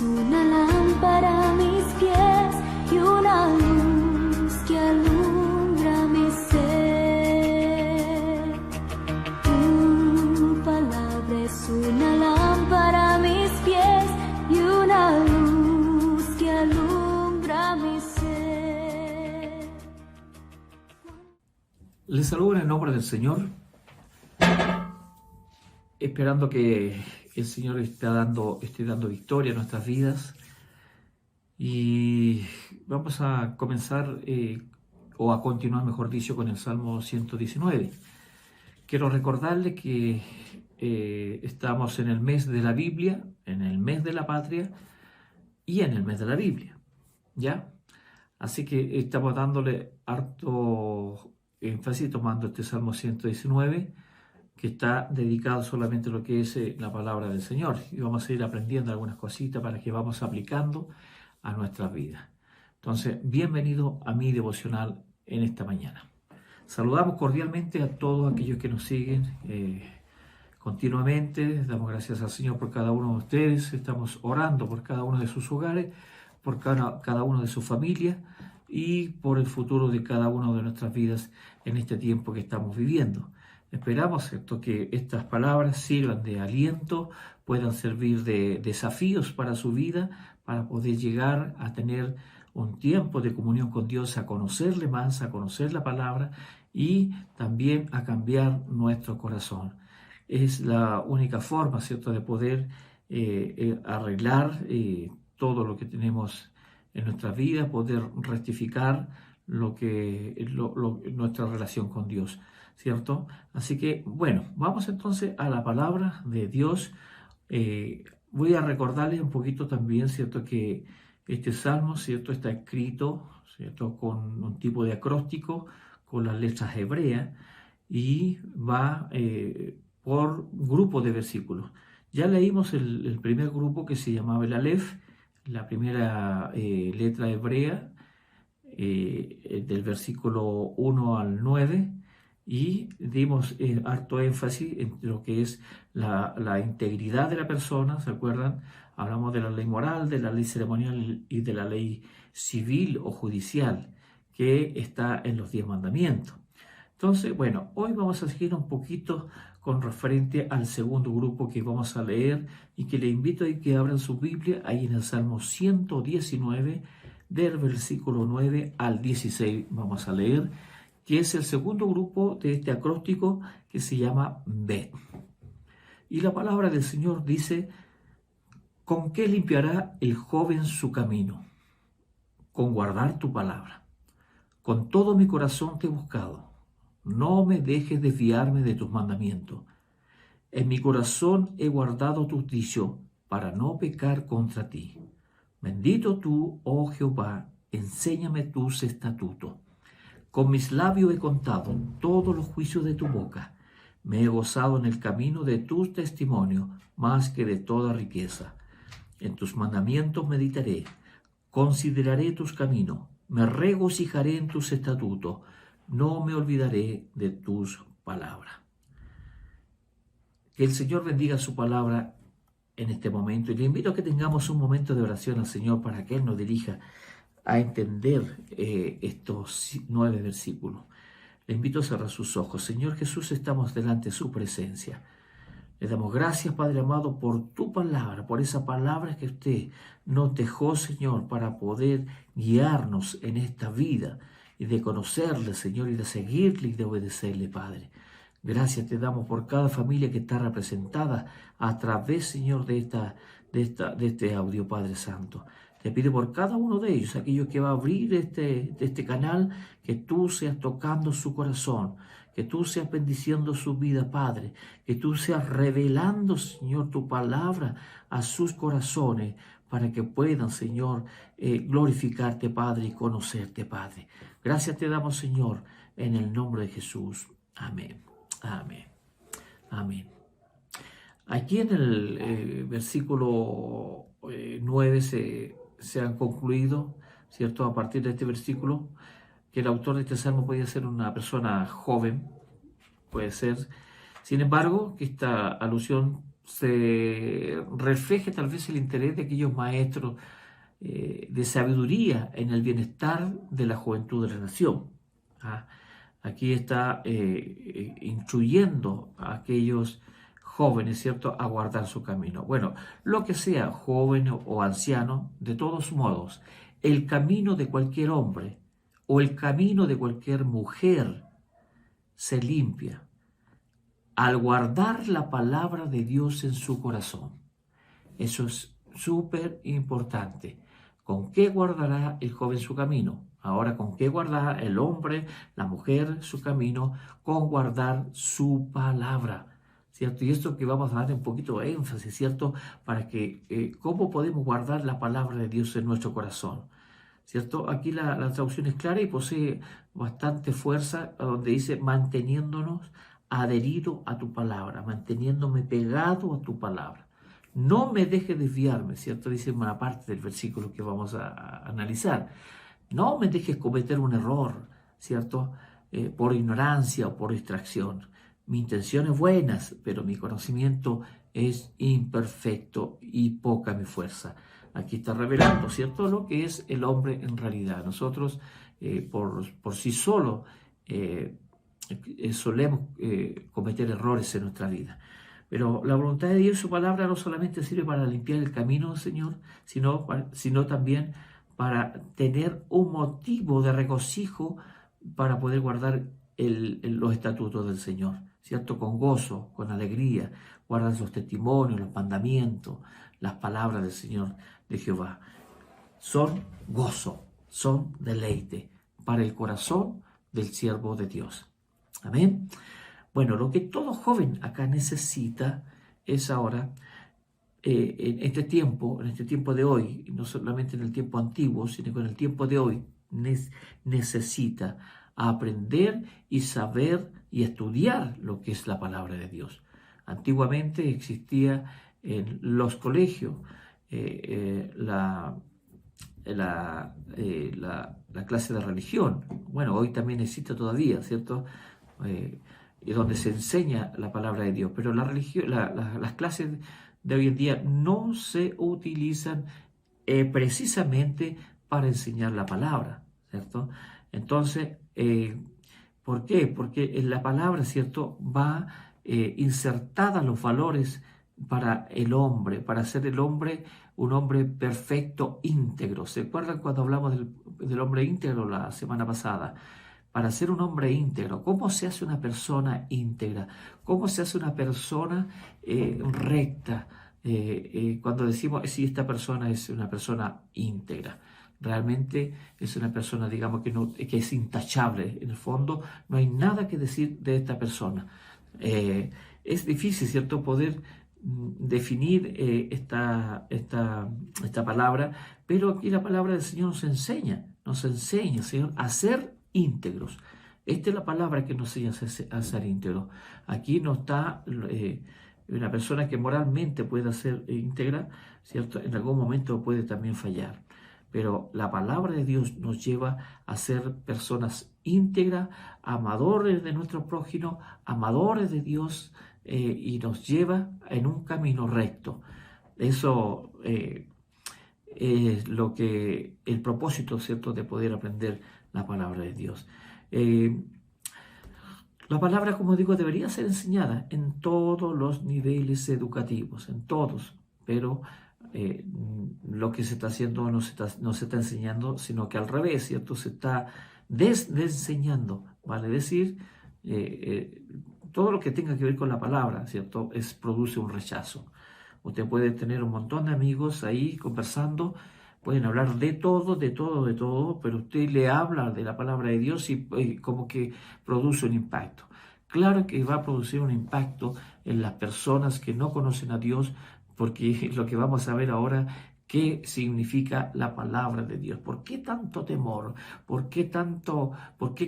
una lámpara a mis pies y una luz que alumbra mi ser. Tu palabra es una lámpara a mis pies y una luz que alumbra mi ser. Les saludo en el nombre del Señor, esperando que el Señor esté dando victoria a nuestras vidas. Y vamos a comenzar, o a continuar, mejor dicho, con el Salmo 119. Quiero recordarles que estamos en el mes de la Biblia, en el mes de la patria y en el mes de la Biblia, ¿ya? Así que estamos dándole harto énfasis tomando este Salmo 119, que está dedicado solamente a lo que es la palabra del Señor. Y vamos a ir aprendiendo algunas cositas para que vamos aplicando a nuestras vidas. Entonces, bienvenido a mi devocional en esta mañana. Saludamos cordialmente a todos aquellos que nos siguen continuamente. Damos gracias al Señor por cada uno de ustedes. Estamos orando por cada uno de sus hogares, por cada uno de sus familias y por el futuro de cada una de nuestras vidas en este tiempo que estamos viviendo. Esperamos, ¿cierto?, que estas palabras sirvan de aliento, puedan servir de desafíos para su vida, para poder llegar a tener un tiempo de comunión con Dios, a conocerle más, a conocer la palabra y también a cambiar nuestro corazón. Es la única forma, ¿cierto?, de poder arreglar todo lo que tenemos en nuestra vida, poder rectificar nuestra relación con Dios, ¿cierto? Así que, bueno, vamos entonces a la palabra de Dios. Voy a recordarles un poquito también, ¿cierto?, que este salmo, ¿cierto?, está escrito, ¿cierto?, con un tipo de acróstico, con las letras hebreas, y va por grupo de versículos. Ya leímos el primer grupo, que se llamaba el Aleph, la primera letra hebrea, del versículo 1 al 9, y dimos harto énfasis en lo que es la integridad de la persona. ¿Se acuerdan? Hablamos de la ley moral, de la ley ceremonial y de la ley civil o judicial que está en los 10 mandamientos. Entonces, bueno, hoy vamos a seguir un poquito con referente al segundo grupo que vamos a leer, y que le invito a que abran su Biblia ahí en el Salmo 119, del versículo 9 al 16 vamos a leer, que es el segundo grupo de este acróstico que se llama Bet. Y la palabra del Señor dice: ¿con qué limpiará el joven su camino? Con guardar tu palabra. Con todo mi corazón te he buscado. No me dejes desviarme de tus mandamientos. En mi corazón he guardado tus dichos para no pecar contra ti. Bendito tú, oh Jehová, enséñame tus estatutos. Con mis labios he contado todos los juicios de tu boca. Me he gozado en el camino de tus testimonios más que de toda riqueza. En tus mandamientos meditaré, consideraré tus caminos, me regocijaré en tus estatutos, no me olvidaré de tus palabras. Que el Señor bendiga su palabra en este momento, y le invito a que tengamos un momento de oración al Señor para que Él nos dirija a entender estos 9 versículos. Le invito a cerrar sus ojos. Señor Jesús, estamos delante de su presencia. Le damos gracias, Padre amado, por tu palabra, por esa palabra que usted nos dejó, Señor, para poder guiarnos en esta vida y de conocerle, Señor, y de seguirle y de obedecerle, Padre. Gracias te damos por cada familia que está representada a través, Señor, de este audio, Padre Santo. Te pido por cada uno de ellos, aquellos que va a abrir este canal, que tú seas tocando su corazón, que tú seas bendiciendo su vida, Padre, que tú seas revelando, Señor, tu palabra a sus corazones, para que puedan, Señor, glorificarte, Padre, y conocerte, Padre. Gracias te damos, Señor, en el nombre de Jesús. Amén. Amén. Amén. Aquí en el versículo 9 se han concluido, ¿cierto?, a partir de este versículo, que el autor de este salmo podía ser una persona joven, puede ser. Sin embargo, que esta alusión se refleje tal vez el interés de aquellos maestros de sabiduría en el bienestar de la juventud de la nación. ¿Ah? Aquí está instruyendo a aquellos jóvenes, ¿cierto?, a guardar su camino. Bueno, lo que sea, joven o anciano, de todos modos, el camino de cualquier hombre o el camino de cualquier mujer se limpia al guardar la palabra de Dios en su corazón. Eso es súper importante. ¿Con qué guardará el joven su camino? Ahora, ¿con qué guardará el hombre, la mujer su camino? Con guardar su palabra, ¿cierto? Y esto que vamos a dar un poquito de énfasis, ¿cierto? Para que, ¿cómo podemos guardar la palabra de Dios en nuestro corazón? ¿Cierto? Aquí la traducción es clara y posee bastante fuerza, donde dice manteniéndonos adherido a tu palabra, manteniéndome pegado a tu palabra. No me dejes desviarme, ¿cierto? Dice en una parte del versículo que vamos a analizar. No me dejes cometer un error, ¿cierto? Por ignorancia o por distracción. Mi intención es buena, pero mi conocimiento es imperfecto y poca mi fuerza. Aquí está revelando, ¿cierto?, lo que es el hombre en realidad. Nosotros, por sí solo, solemos cometer errores en nuestra vida. Pero la voluntad de Dios y su palabra no solamente sirve para limpiar el camino, Señor, sino también para tener un motivo de regocijo para poder guardar los estatutos del Señor, ¿cierto? Con gozo, con alegría, guardan los testimonios, los mandamientos, las palabras del Señor de Jehová. Son gozo, son deleite para el corazón del siervo de Dios. Amén. Bueno, lo que todo joven acá necesita es ahora, en este tiempo de hoy, no solamente en el tiempo antiguo, sino que en el tiempo de hoy, necesita aprender y saber y estudiar lo que es la palabra de Dios. Antiguamente existía en los colegios la clase de religión. Bueno, hoy también existe todavía, ¿cierto? Donde se enseña la palabra de Dios, pero las clases de hoy en día no se utilizan precisamente para enseñar la palabra, ¿cierto? Entonces, ¿por qué? Porque en la palabra, ¿cierto?, va insertada los valores para el hombre, para hacer el hombre un hombre perfecto, íntegro. ¿Se acuerdan cuando hablamos del hombre íntegro la semana pasada? Para ser un hombre íntegro, ¿cómo se hace una persona íntegra? ¿Cómo se hace una persona recta? Cuando decimos si esta persona es una persona íntegra, realmente es una persona, digamos, que es intachable. En el fondo, no hay nada que decir de esta persona. Es difícil, ¿cierto?, poder definir esta palabra, pero aquí la palabra del Señor nos enseña, Señor, a ser íntegros. Esta es la palabra que nos enseña a ser íntegros. Aquí no está una persona que moralmente pueda ser íntegra, ¿cierto? En algún momento puede también fallar. Pero la palabra de Dios nos lleva a ser personas íntegras, amadores de nuestro prójimo, amadores de Dios, y nos lleva en un camino recto. Eso es el propósito, ¿cierto?, de poder aprender la palabra de Dios. La palabra, como digo, debería ser enseñada en todos los niveles educativos, en todos, pero lo que se está haciendo no se está enseñando, sino que al revés, ¿cierto? Se está desenseñando, vale decir, todo lo que tenga que ver con la palabra, ¿cierto?, produce un rechazo. Usted puede tener un montón de amigos ahí conversando, pueden hablar de todo, pero usted le habla de la palabra de Dios y como que produce un impacto. Claro que va a producir un impacto en las personas que no conocen a Dios, porque lo que vamos a ver ahora, ¿qué significa la palabra de Dios? ¿Por qué tanto temor? ¿Por qué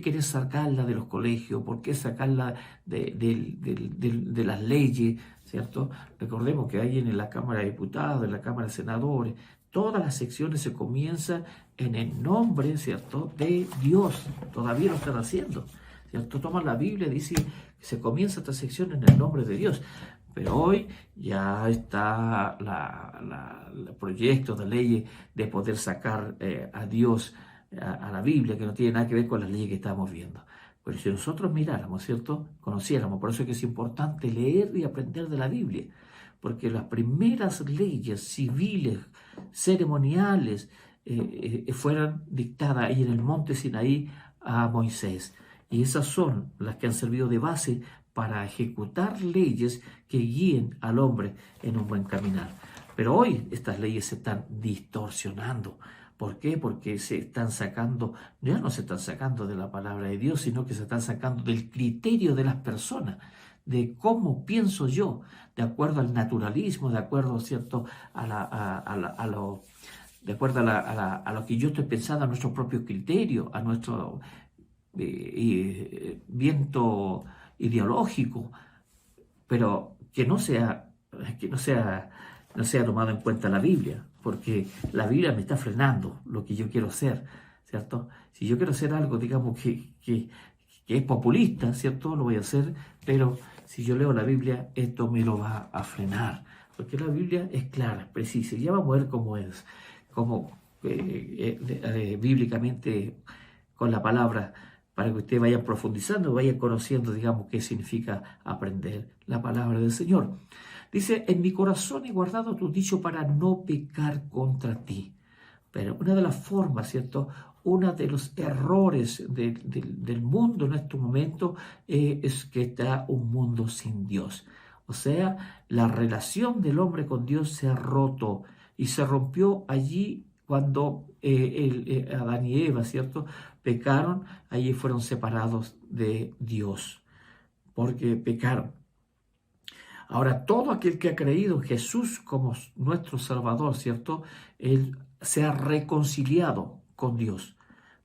querés sacarla de los colegios? ¿Por qué sacarla de las leyes? ¿Cierto? Recordemos que hay en la Cámara de Diputados, en la Cámara de Senadores, todas las secciones se comienzan en el nombre, ¿cierto?, de Dios. Todavía lo están haciendo, ¿cierto? Toman la Biblia y dice que se comienza esta sección en el nombre de Dios. Pero hoy ya está el proyecto de ley de poder sacar a Dios a la Biblia, que no tiene nada que ver con las leyes que estamos viendo. Pero si nosotros miráramos, ¿cierto? Conociéramos, por eso es que es importante leer y aprender de la Biblia, porque las primeras leyes civiles, ceremoniales, fueran dictadas ahí en el monte Sinaí a Moisés. Y esas son las que han servido de base para ejecutar leyes que guíen al hombre en un buen caminar. Pero hoy estas leyes se están distorsionando. ¿Por qué? Porque se están sacando, ya no se están sacando de la palabra de Dios, sino que se están sacando del criterio de las personas, de cómo pienso yo, de acuerdo al naturalismo, de acuerdo, ¿cierto?, de acuerdo a lo que yo estoy pensando, a nuestro propio criterio, a nuestro viento ideológico, pero no sea tomado en cuenta la Biblia, porque la Biblia me está frenando lo que yo quiero hacer, ¿cierto? Si yo quiero hacer algo, digamos, que es populista, ¿cierto? Lo voy a hacer, pero si yo leo la Biblia, esto me lo va a frenar, porque la Biblia es clara, precisa, ya vamos a ver cómo es, bíblicamente con la palabra, para que ustedes vayan profundizando, vayan conociendo, digamos, qué significa aprender la palabra del Señor. Dice, en mi corazón he guardado tu dicho para no pecar contra ti. Pero una de las formas, ¿cierto? Uno de los errores del mundo en este momento es que está un mundo sin Dios. O sea, la relación del hombre con Dios se ha roto y se rompió allí cuando Adán y Eva, ¿cierto?, pecaron, allí fueron separados de Dios, porque pecaron. Ahora, todo aquel que ha creído en Jesús como nuestro Salvador, ¿cierto?, él se ha reconciliado con Dios.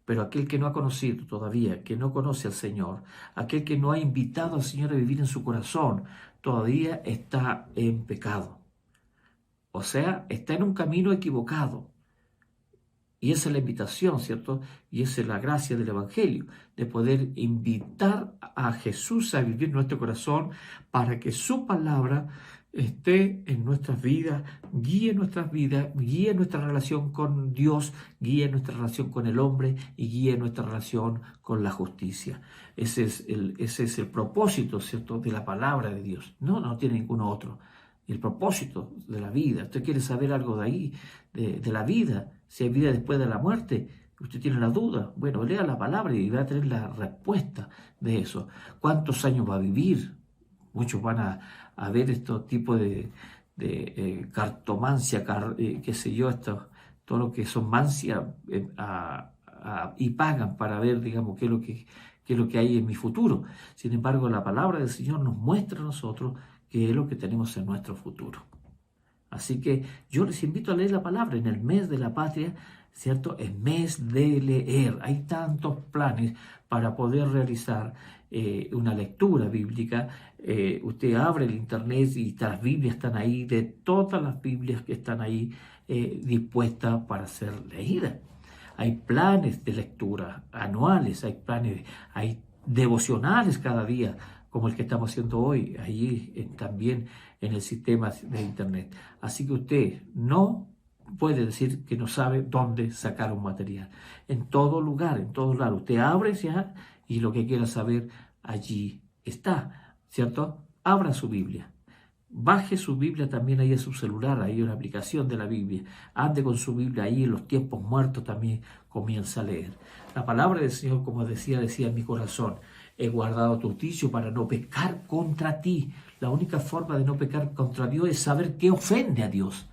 Pero aquel que no ha conocido todavía, que no conoce al Señor, aquel que no ha invitado al Señor a vivir en su corazón, todavía está en pecado. O sea, está en un camino equivocado. Y esa es la invitación, ¿cierto? Y esa es la gracia del Evangelio, de poder invitar a Jesús a vivir en nuestro corazón para que su palabra esté en nuestras vidas, guíe nuestra relación con Dios, guíe nuestra relación con el hombre y guíe nuestra relación con la justicia. Ese es el propósito, ¿cierto?, de la palabra de Dios. No tiene ningún otro. El propósito de la vida. Usted quiere saber algo de ahí, de la vida, si hay vida después de la muerte. Usted tiene la duda. Bueno, lea la palabra y va a tener la respuesta de eso. ¿Cuántos años va a vivir? Muchos van a ver estos tipos de cartomancia, qué sé yo, todo lo que son mancia, y pagan para ver, digamos, qué es lo que hay en mi futuro. Sin embargo, la palabra del Señor nos muestra a nosotros qué es lo que tenemos en nuestro futuro. Así que yo les invito a leer la palabra en el mes de la patria, ¿cierto? El mes de leer. Hay tantos planes para poder realizar una lectura bíblica. Usted abre el internet y las Biblias están ahí, de todas las Biblias que están ahí dispuestas para ser leídas. Hay planes de lectura anuales, hay devocionales cada día, como el que estamos haciendo hoy, allí también en el sistema de internet. Así que usted no puede decir que no sabe dónde sacar un material. En todo lugar, en todos lados. Usted abre ya y lo que quiera saber allí está, ¿cierto? Abra su Biblia. Baje su Biblia también ahí en su celular, ahí una aplicación de la Biblia. Ande con su Biblia ahí en los tiempos muertos también comienza a leer. La palabra del Señor, como decía en mi corazón, he guardado tus dichos para no pecar contra ti. La única forma de no pecar contra Dios es saber qué ofende a Dios.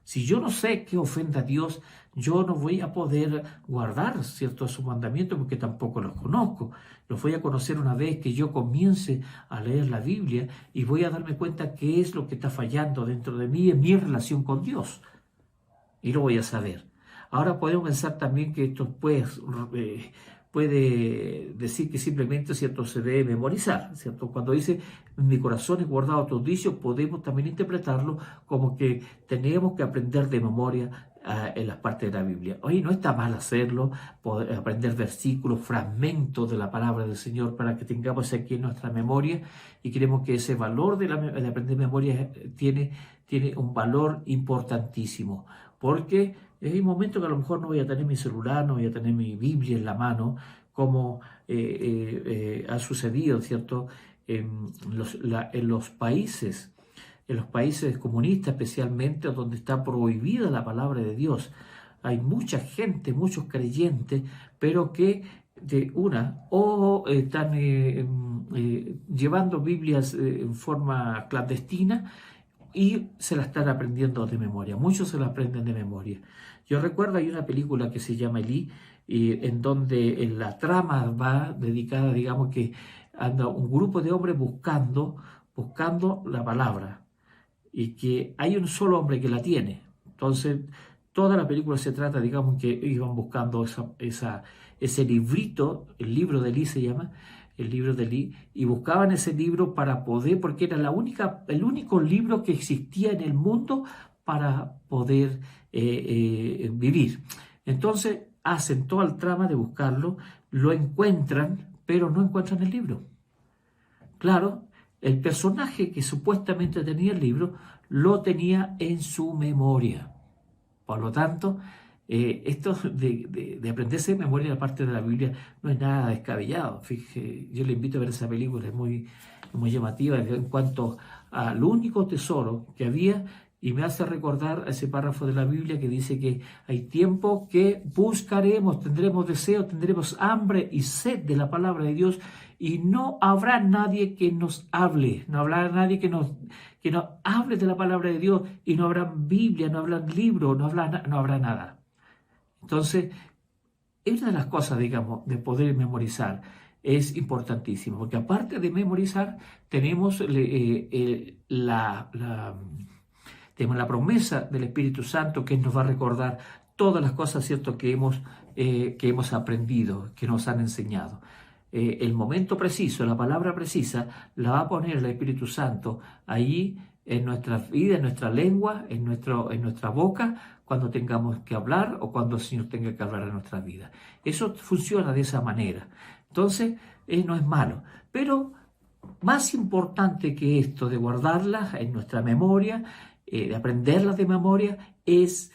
Si yo no sé qué ofende a Dios, yo no voy a poder guardar, ¿cierto?, sus mandamientos porque tampoco los conozco. Los voy a conocer una vez que yo comience a leer la Biblia y voy a darme cuenta qué es lo que está fallando dentro de mí en mi relación con Dios. Y lo voy a saber. Ahora podemos pensar también que esto puede decir que simplemente, ¿cierto?, se debe memorizar, ¿cierto? Cuando dice, en mi corazón he guardado tus dichos, podemos también interpretarlo como que tenemos que aprender de memoria en las partes de la Biblia. Oye, no está mal hacerlo, poder aprender versículos, fragmentos de la palabra del Señor para que tengamos aquí en nuestra memoria, y creemos que ese valor de aprender memoria tiene un valor importantísimo, porque hay momentos que a lo mejor no voy a tener mi celular, no voy a tener mi Biblia en la mano, como ha sucedido, ¿cierto? En los países comunistas especialmente, donde está prohibida la palabra de Dios. Hay mucha gente, muchos creyentes, pero que están llevando Biblias en forma clandestina y se la están aprendiendo de memoria. Muchos se la aprenden de memoria. Yo recuerdo, hay una película que se llama Elí, en donde la trama va dedicada, digamos que anda un grupo de hombres buscando la palabra, y que hay un solo hombre que la tiene. Entonces, toda la película se trata, digamos, que iban buscando ese librito, el libro de Elí se llama, el libro de Elí, y buscaban ese libro para poder, porque era el único libro que existía en el mundo para poder vivir. Entonces, hacen toda el trama de buscarlo, lo encuentran, pero no encuentran el libro. Claro, el personaje que supuestamente tenía el libro lo tenía en su memoria. Por lo tanto, esto de aprenderse de memoria la parte de la Biblia no es nada descabellado. Fíjese, yo le invito a ver esa película, es muy llamativa en cuanto al único tesoro que había, y me hace recordar a ese párrafo de la Biblia que dice que hay tiempo que buscaremos, tendremos deseo, tendremos hambre y sed de la palabra de Dios, y no habrá nadie que nos hable, no habrá nadie que nos hable de la palabra de Dios, y no habrá Biblia, no habrá libro, no habrá nada. Entonces, una de las cosas, digamos, de poder memorizar es importantísimo, porque aparte de memorizar, tenemos tenemos la promesa del Espíritu Santo, que nos va a recordar todas las cosas, ¿cierto?, que hemos aprendido, que nos han enseñado. El momento preciso, la palabra precisa, la va a poner el Espíritu Santo ahí en nuestra vida, en nuestra lengua, en nuestra boca, cuando tengamos que hablar o cuando el Señor tenga que hablar en nuestra vida. Eso funciona de esa manera. Entonces, no es malo. Pero más importante que esto de guardarlas en nuestra memoria, de aprenderlas de memoria, es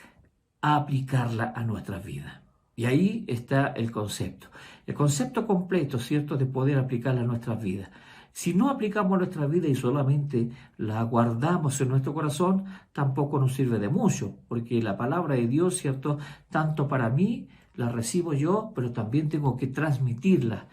aplicarla a nuestras vidas. Y ahí está el concepto completo, ¿cierto?, de poder aplicarla a nuestras vidas. Si no aplicamos a nuestra vida y solamente la guardamos en nuestro corazón, tampoco nos sirve de mucho, porque la palabra de Dios, ¿cierto?, tanto para mí, la recibo yo, pero también tengo que transmitirla.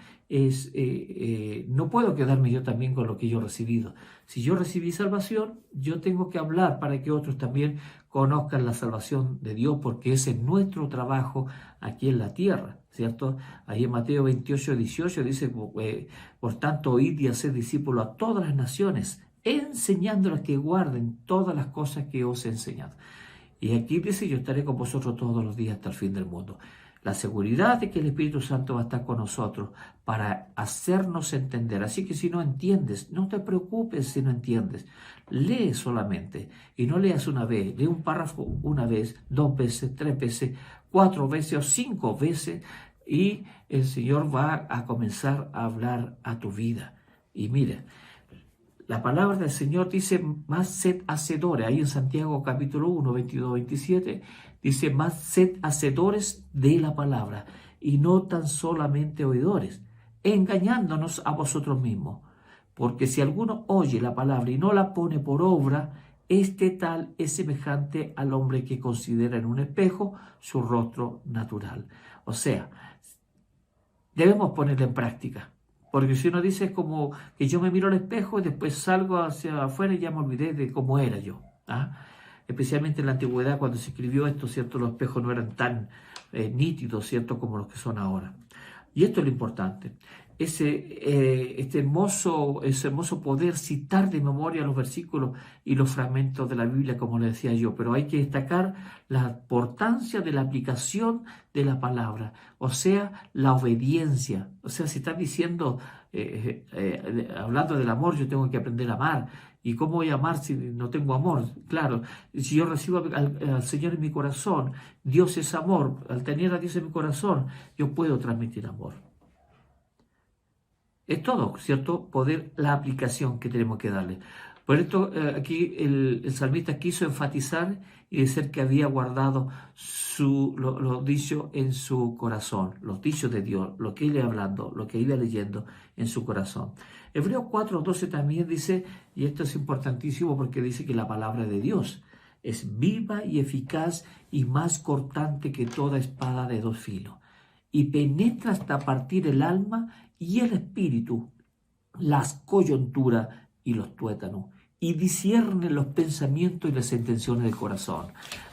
No puedo quedarme yo también con lo que yo he recibido. Si yo recibí salvación, yo tengo que hablar para que otros también conozcan la salvación de Dios, porque ese es nuestro trabajo aquí en la tierra, ¿cierto? Ahí en Mateo 28, 18 dice, por tanto, id y haced discípulos a todas las naciones, enseñándoles que guarden todas las cosas que os he enseñado. Y aquí dice, yo estaré con vosotros todos los días hasta el fin del mundo. La seguridad de que el Espíritu Santo va a estar con nosotros para hacernos entender. Así que si no entiendes, no te preocupes si no entiendes. Lee solamente, y no leas una vez. Lee un párrafo una vez, 2 veces, 3 veces, 4 veces o 5 veces, y el Señor va a comenzar a hablar a tu vida. Y mira, la palabra del Señor dice, más sed hacedores. Ahí en Santiago capítulo 1, 22, 27, dice, más sed hacedores de la palabra, y no tan solamente oidores, engañándonos a vosotros mismos. Porque si alguno oye la palabra y no la pone por obra, este tal es semejante al hombre que considera en un espejo su rostro natural. O sea, debemos ponerla en práctica. Porque si uno dice, es como que yo me miro al espejo y después salgo hacia afuera y ya me olvidé de cómo era yo. Especialmente en la antigüedad, cuando se escribió esto, ¿cierto?, los espejos no eran tan nítidos, ¿cierto?, como los que son ahora. Y esto es lo importante. Ese hermoso poder citar de memoria los versículos y los fragmentos de la Biblia, como le decía yo, pero hay que destacar la importancia de la aplicación de la palabra, o sea, la obediencia. O sea, si estás diciendo, hablando del amor, yo tengo que aprender a amar. ¿Y cómo voy a amar si no tengo amor? Claro, si yo recibo al Señor en mi corazón, Dios es amor, al tener a Dios en mi corazón, yo puedo transmitir amor. Es todo, ¿cierto? Poder, la aplicación que tenemos que darle. Por esto, aquí el salmista quiso enfatizar y decir que había guardado los dichos en su corazón, los dichos de Dios, lo que iba hablando, lo que iba leyendo en su corazón. Hebreos 4:12 también dice, y esto es importantísimo porque dice que la palabra de Dios es viva y eficaz y más cortante que toda espada de dos filos, y penetra hasta partir el alma y el espíritu, las coyunturas y los tuétanos, y discierne los pensamientos y las intenciones del corazón.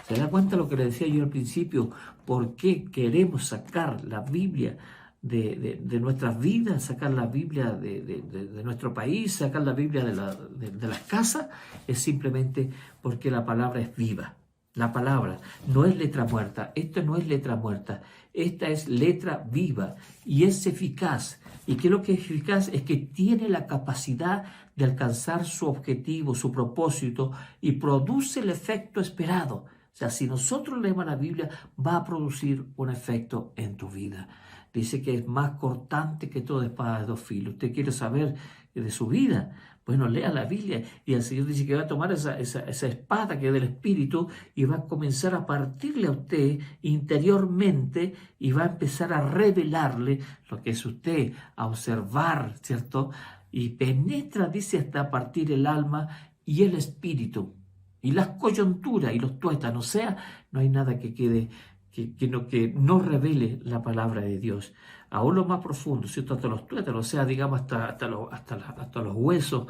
¿Se da cuenta lo que le decía yo al principio? ¿Por qué queremos sacar la Biblia de nuestras vidas, sacar la Biblia de nuestro país, sacar la Biblia de las casas? Es simplemente porque la palabra es viva. La palabra no es letra muerta, esta no es letra muerta, esta es letra viva y es eficaz. ¿Y qué es lo que es eficaz? Es que tiene la capacidad de alcanzar su objetivo, su propósito, y produce el efecto esperado. O sea, si nosotros leemos la Biblia, va a producir un efecto en tu vida. Dice que es más cortante que toda espada de dos filos. ¿Usted quiere saber de su vida? Bueno, lea la Biblia y el Señor dice que va a tomar esa espada que es del Espíritu y va a comenzar a partirle a usted interiormente y va a empezar a revelarle lo que es usted, a observar, ¿cierto? Y penetra, dice, hasta partir el alma y el espíritu y las coyunturas y los tuétanos. O sea, no hay nada que quede que no revele la palabra de Dios. Aún lo más profundo, ¿cierto? Hasta los tuétanos, o sea, digamos hasta los huesos,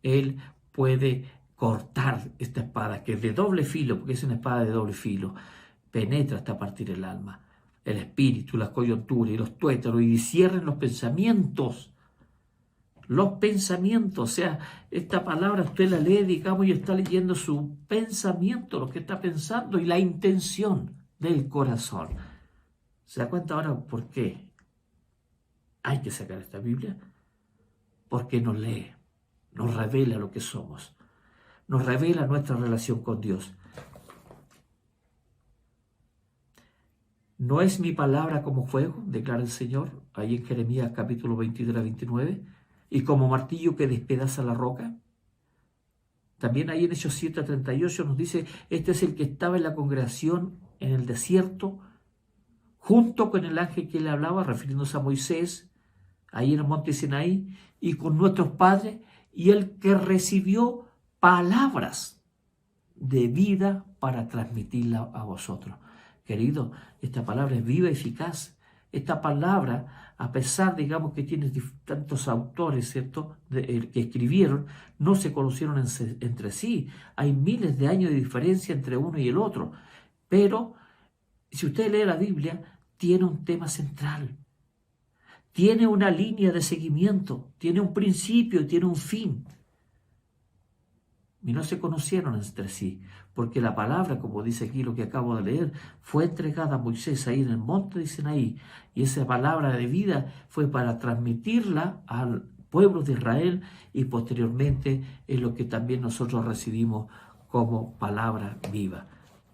Él puede cortar esta espada, que es de doble filo, porque es una espada de doble filo, penetra hasta partir el alma, el espíritu, las coyunturas y los tuétanos, y disciernen los pensamientos. Los pensamientos, o sea, esta palabra usted la lee, digamos, y está leyendo su pensamiento, lo que está pensando, y la intención del corazón. ¿Se da cuenta ahora por qué hay que sacar esta Biblia? Porque nos lee, nos revela lo que somos, nos revela nuestra relación con Dios. ¿No es mi palabra como fuego?, declara el Señor, ahí en Jeremías capítulo 23-29, y como martillo que despedaza la roca. También ahí en Hechos 7:38 nos dice, este es el que estaba en la congregación en el desierto, junto con el ángel que le hablaba, refiriéndose a Moisés, ahí en el monte Sinaí, y con nuestros padres, y el que recibió palabras de vida para transmitirla a vosotros. Querido, esta palabra es viva y eficaz. Esta palabra, a pesar, digamos, que tiene tantos autores, ¿cierto?, que escribieron, no se conocieron entre sí. Hay miles de años de diferencia entre uno y el otro. Pero, si usted lee la Biblia, tiene un tema central. Tiene una línea de seguimiento, tiene un principio, tiene un fin. Y no se conocieron entre sí, porque la palabra, como dice aquí lo que acabo de leer, fue entregada a Moisés ahí en el monte de Sinaí, y esa palabra de vida fue para transmitirla al pueblo de Israel, y posteriormente es lo que también nosotros recibimos como palabra viva.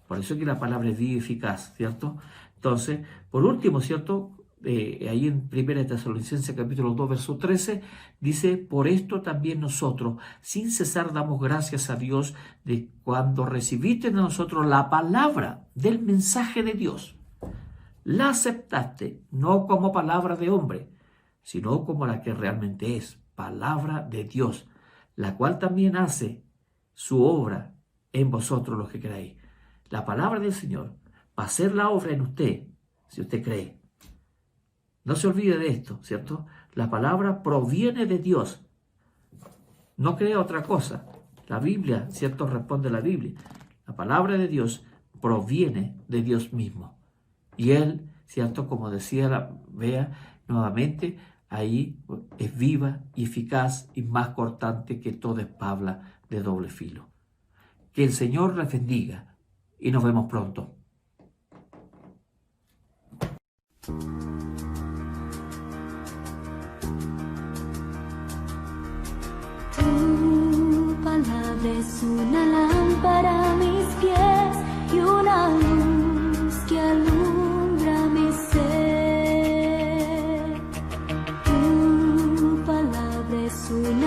Por eso que la palabra es viva y eficaz, ¿cierto? Entonces, por último, ¿cierto?, ahí en 1 Tesalonicenses capítulo 2, verso 13, dice, por esto también nosotros, sin cesar, damos gracias a Dios de cuando recibiste de nosotros la palabra del mensaje de Dios. La aceptaste, no como palabra de hombre, sino como la que realmente es, palabra de Dios, la cual también hace su obra en vosotros los que creéis. La palabra del Señor va a hacer la obra en usted, si usted cree. No se olvide de esto, ¿cierto? La palabra proviene de Dios. No crea otra cosa. La Biblia, ¿cierto?, responde a la Biblia. La palabra de Dios proviene de Dios mismo. Y Él, ¿cierto?, como decía Bea nuevamente, ahí es viva y eficaz y más cortante que toda espada de doble filo. Que el Señor les bendiga y nos vemos pronto. palabra es una lámpara a mis pies y una luz que alumbra mi ser. Tu palabra es una